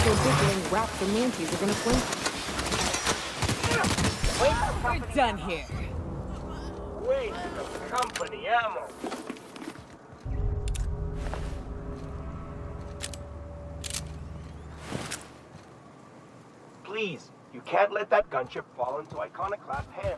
other dickling rats and manties are gonna flank. We're done here. Waste of company ammo. Please, you can't let that gunship fall into Iconoclast hands.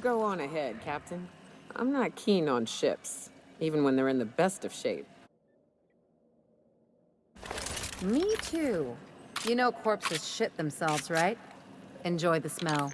Go on ahead, Captain. I'm not keen on ships, even when they're in the best of shape. Me too. You know corpses shit themselves, right? Enjoy the smell.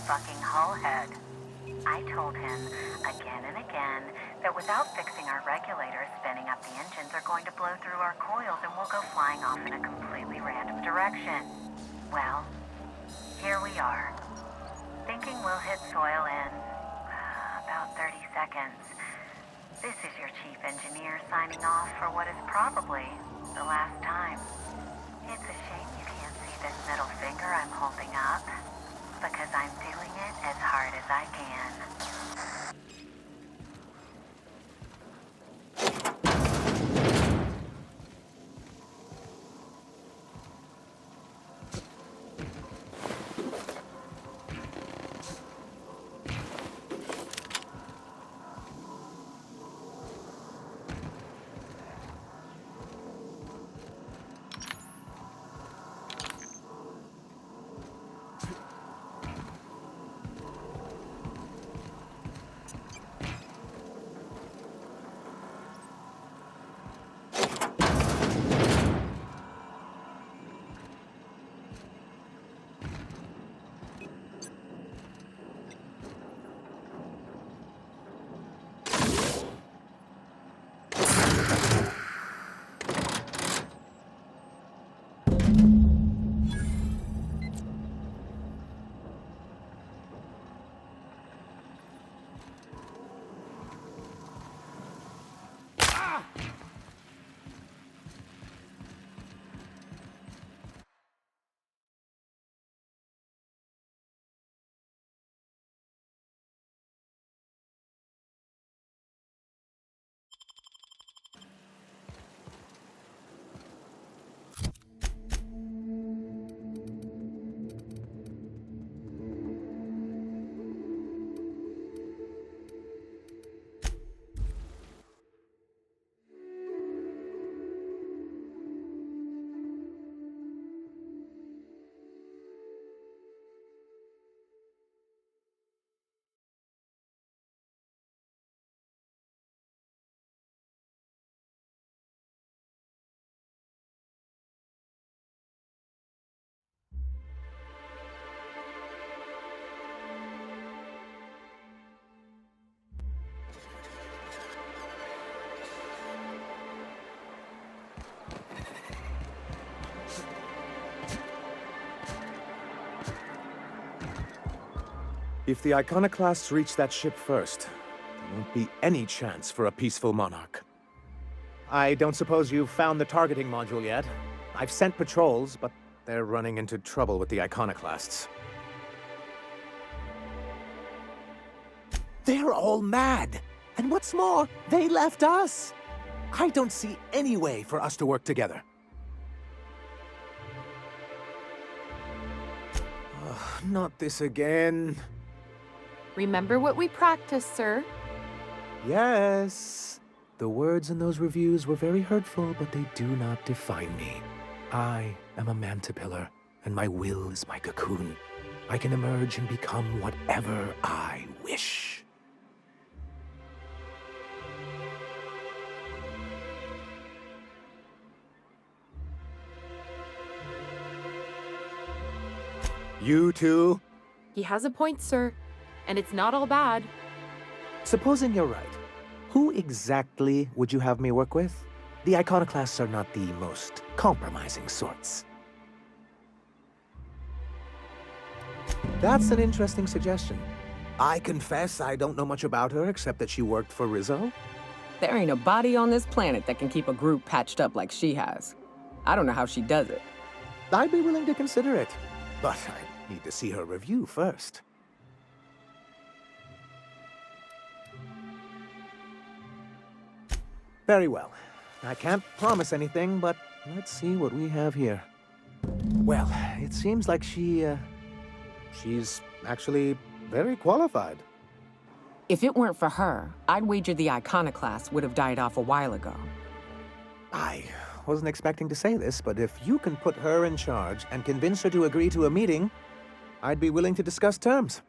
fucking hull head. I told him again and again that without fixing our regulators, spinning up the engines are going to blow through our coils and we'll go flying off in a completely random direction. Well, here we are. Thinking we'll hit soil in about 30 seconds. This is your chief engineer signing off for what is probably the last time. It's a shame you can't see this middle finger I'm holding up, because I'm doing it as hard as I can. If the Iconoclasts reach that ship first, there won't be any chance for a peaceful Monarch. I don't suppose you've found the targeting module yet. I've sent patrols, but they're running into trouble with the Iconoclasts. They're all mad! And what's more, they left us! I don't see any way for us to work together. Not this again. Remember what we practiced, sir. Yes. The words in those reviews were very hurtful, but they do not define me. I am a mantipillar, and my will is my cocoon. I can emerge and become whatever I wish. You too? He has a point, sir. And it's not all bad. Supposing you're right, who exactly would you have me work with? The Iconoclasts are not the most compromising sorts. That's an interesting suggestion. I confess I don't know much about her except that she worked for Rizzo. There ain't a body on this planet that can keep a group patched up like she has. I don't know how she does it. I'd be willing to consider it, but I need to see her review first. Very well. I can't promise anything, but let's see what we have here. Well, it seems like she's actually very qualified. If it weren't for her, I'd wager the Iconoclast would have died off a while ago. I wasn't expecting to say this, but if you can put her in charge and convince her to agree to a meeting, I'd be willing to discuss terms.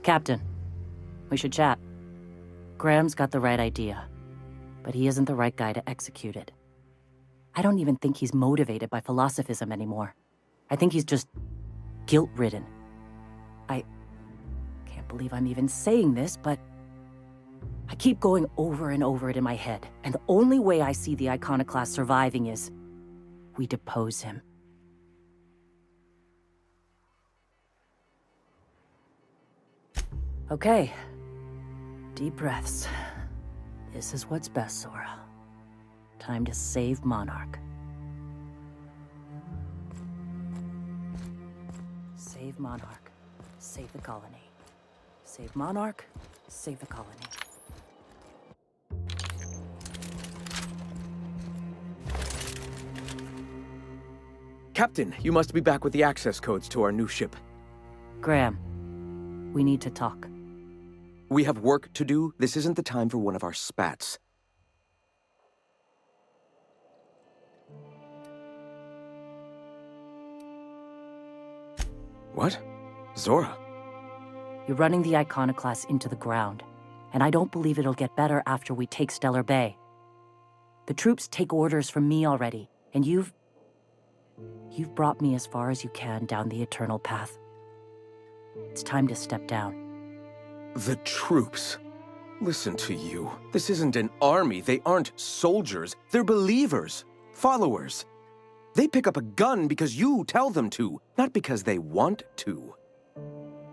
Captain, we should chat. Graham's got the right idea, but he isn't the right guy to execute it. I don't even think he's motivated by philosophism anymore. I think he's just guilt-ridden. I can't believe I'm even saying this, but I keep going over and over it in my head, and the only way I see the Iconoclast surviving is we depose him. Okay. Deep breaths. This is what's best, Zora. Time to save Monarch. Save Monarch. Save the colony. Save Monarch. Save the colony. Captain, you must be back with the access codes to our new ship. Graham, we need to talk. We have work to do. This isn't the time for one of our spats. What? Zora? You're running the Iconoclast into the ground, and I don't believe it'll get better after we take Stellar Bay. The troops take orders from me already, and you've brought me as far as you can down the Eternal Path. It's time to step down. The troops. Listen to you. This isn't an army. They aren't soldiers. They're believers. Followers. They pick up a gun because you tell them to, not because they want to.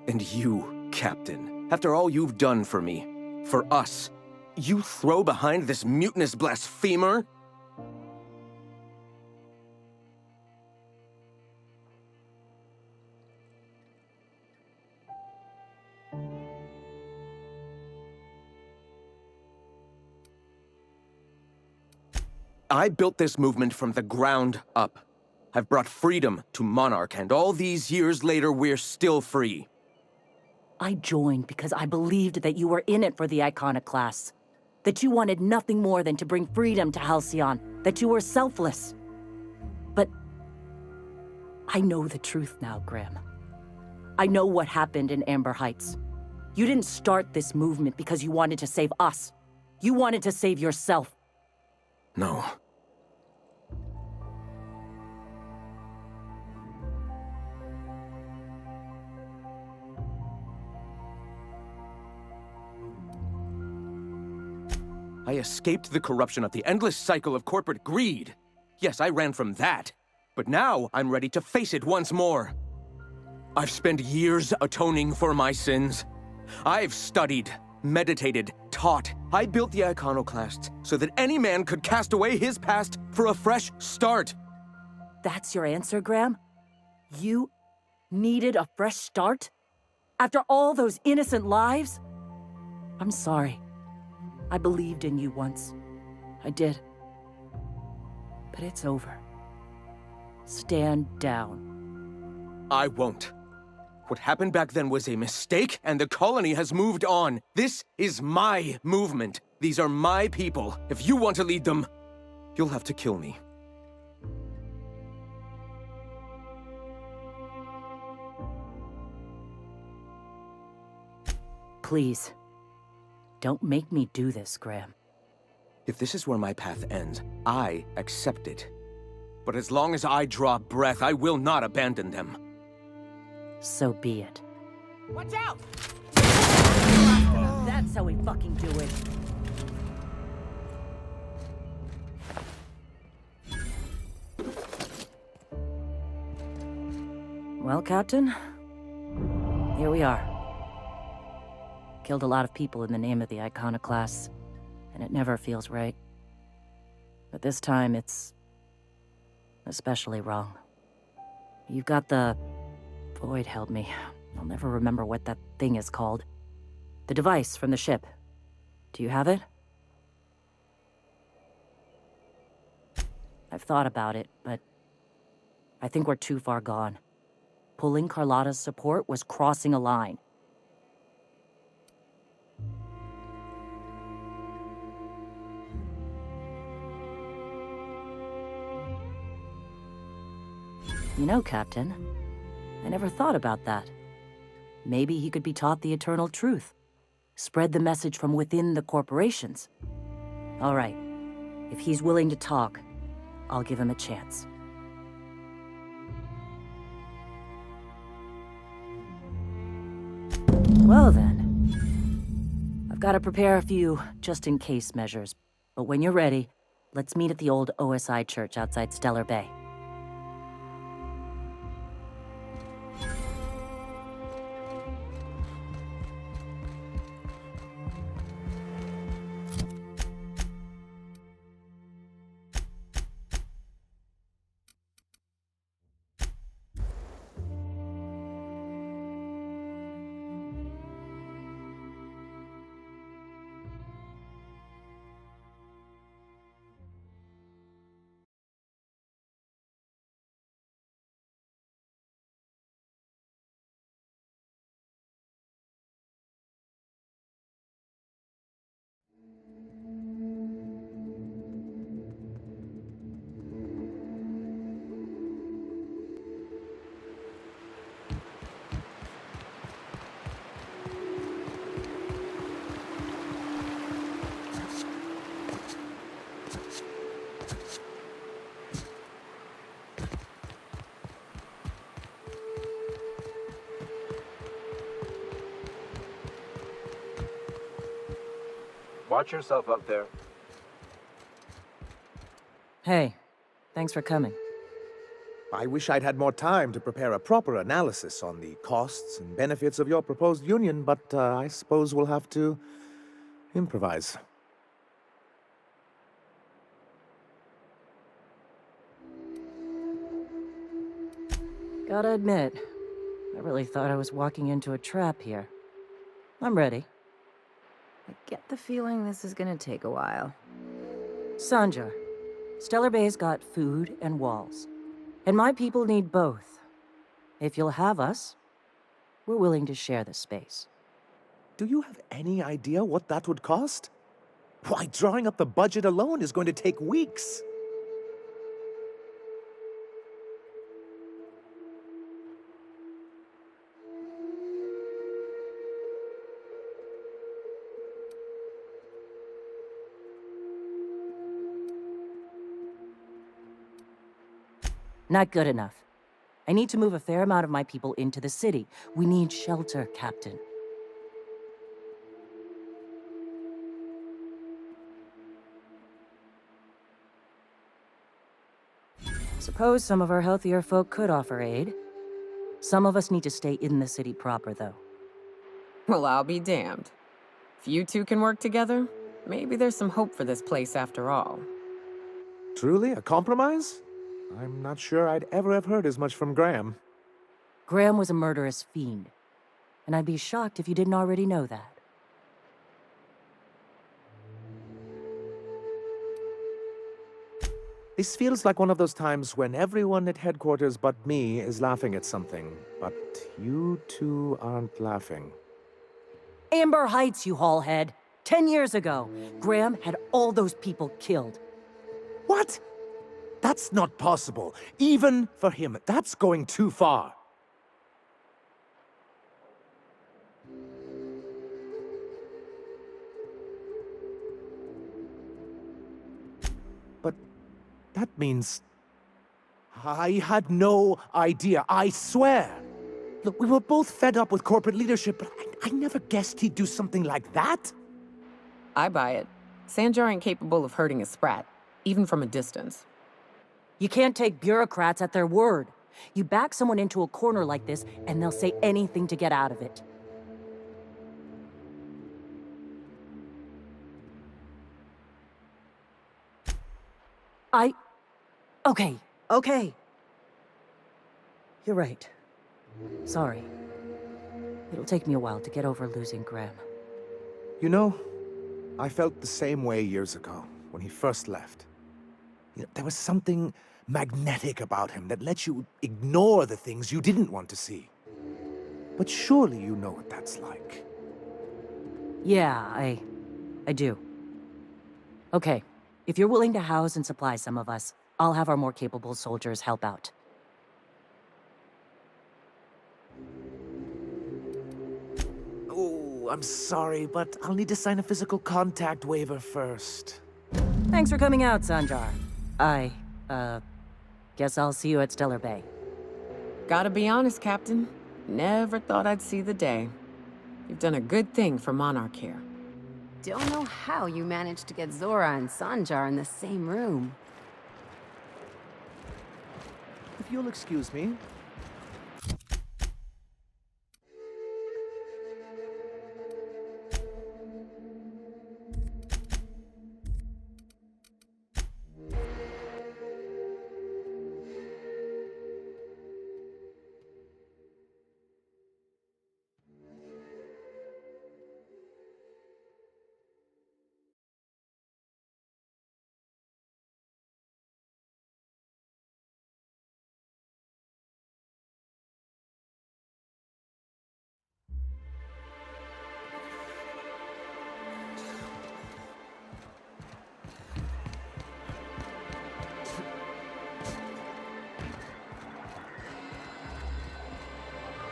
And you, Captain, after all you've done for me, for us, you throw behind this mutinous blasphemer? I built this movement from the ground up. I've brought freedom to Monarch, and all these years later, we're still free. I joined because I believed that you were in it for the Iconoclasts. That you wanted nothing more than to bring freedom to Halcyon. That you were selfless. But I know the truth now, Graham. I know what happened in Amber Heights. You didn't start this movement because you wanted to save us. You wanted to save yourself. No. I escaped the corruption of the endless cycle of corporate greed. Yes, I ran from that. But now I'm ready to face it once more. I've spent years atoning for my sins. I've studied, meditated, taught. I built the Iconoclasts so that any man could cast away his past for a fresh start. That's your answer, Graham? You needed a fresh start? After all those innocent lives? I'm sorry. I believed in you once. I did. But it's over. Stand down. I won't. What happened back then was a mistake, and the colony has moved on. This is my movement. These are my people. If you want to lead them, you'll have to kill me. Please. Don't make me do this, Graham. If this is where my path ends, I accept it. But as long as I draw breath, I will not abandon them. So be it. Watch out! That's how we fucking do it. Well, Captain, here we are. Killed a lot of people in the name of the Iconoclasts, and it never feels right. But this time, it's especially wrong. You've got the... Void held me. I'll never remember what that thing is called. The device from the ship. Do you have it? I've thought about it, but I think we're too far gone. Pulling Carlotta's support was crossing a line. You know, Captain, I never thought about that. maybe he could be taught the eternal truth. Spread the message from within the corporations. All right. If he's willing to talk, I'll give him a chance. Well then. I've got to prepare a few just-in-case measures, but when you're ready, let's meet at the old OSI church outside Stellar Bay. Watch yourself up there. Hey, thanks for coming. I wish I'd had more time to prepare a proper analysis on the costs and benefits of your proposed union, but I suppose we'll have to improvise. Gotta admit, I really thought I was walking into a trap here. I'm ready. I get the feeling this is gonna take a while. Sanjar, Stellar Bay's got food and walls. And my people need both. If you'll have us, we're willing to share the space. Do you have any idea what that would cost? Why, drawing up the budget alone is going to take weeks. Not good enough. I need to move a fair amount of my people into the city. We need shelter, Captain. Suppose some of our healthier folk could offer aid. Some of us need to stay in the city proper, though. Well, I'll be damned. If you two can work together, maybe there's some hope for this place after all. Truly, a compromise? I'm not sure I'd ever have heard as much from Graham. Graham was a murderous fiend, and I'd be shocked if you didn't already know that. This feels like one of those times when everyone at headquarters but me is laughing at something, but you two aren't laughing. Amber Heights, you haulhead. 10 years ago, Graham had all those people killed. What? That's not possible. Even for him, that's going too far. But that means... I had no idea, I swear. Look, we were both fed up with corporate leadership, but I never guessed he'd do something like that. I buy it. Sanjar ain't capable of hurting a sprat, even from a distance. You can't take bureaucrats at their word. You back someone into a corner like this, and they'll say anything to get out of it. Okay. You're right. Sorry. It'll take me a while to get over losing Graham. You know, I felt the same way years ago, when he first left. You know, there was something magnetic about him that let you ignore the things you didn't want to see. But surely you know what that's like. Yeah, I do. Okay, if you're willing to house and supply some of us, I'll have our more capable soldiers help out. Oh, I'm sorry, but I'll need to sign a physical contact waiver first. Thanks for coming out, Sanjar. I, guess I'll see you at Stellar Bay. Gotta be honest, Captain. Never thought I'd see the day. You've done a good thing for Monarch here. Don't know how you managed to get Zora and Sanjar in the same room. If you'll excuse me.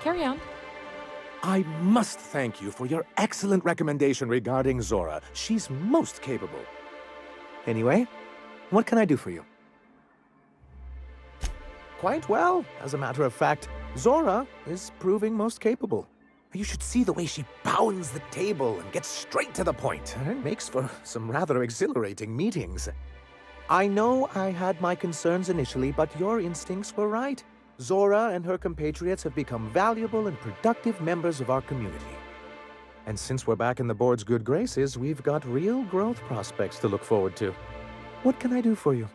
Carry on. I must thank you for your excellent recommendation regarding Zora. She's most capable. Anyway, what can I do for you? Quite well. As a matter of fact, Zora is proving most capable. You should see the way she pounds the table and gets straight to the point. It makes for some rather exhilarating meetings. I know I had my concerns initially, but your instincts were right. Zora and her compatriots have become valuable and productive members of our community. And since we're back in the board's good graces, we've got real growth prospects to look forward to. What can I do for you?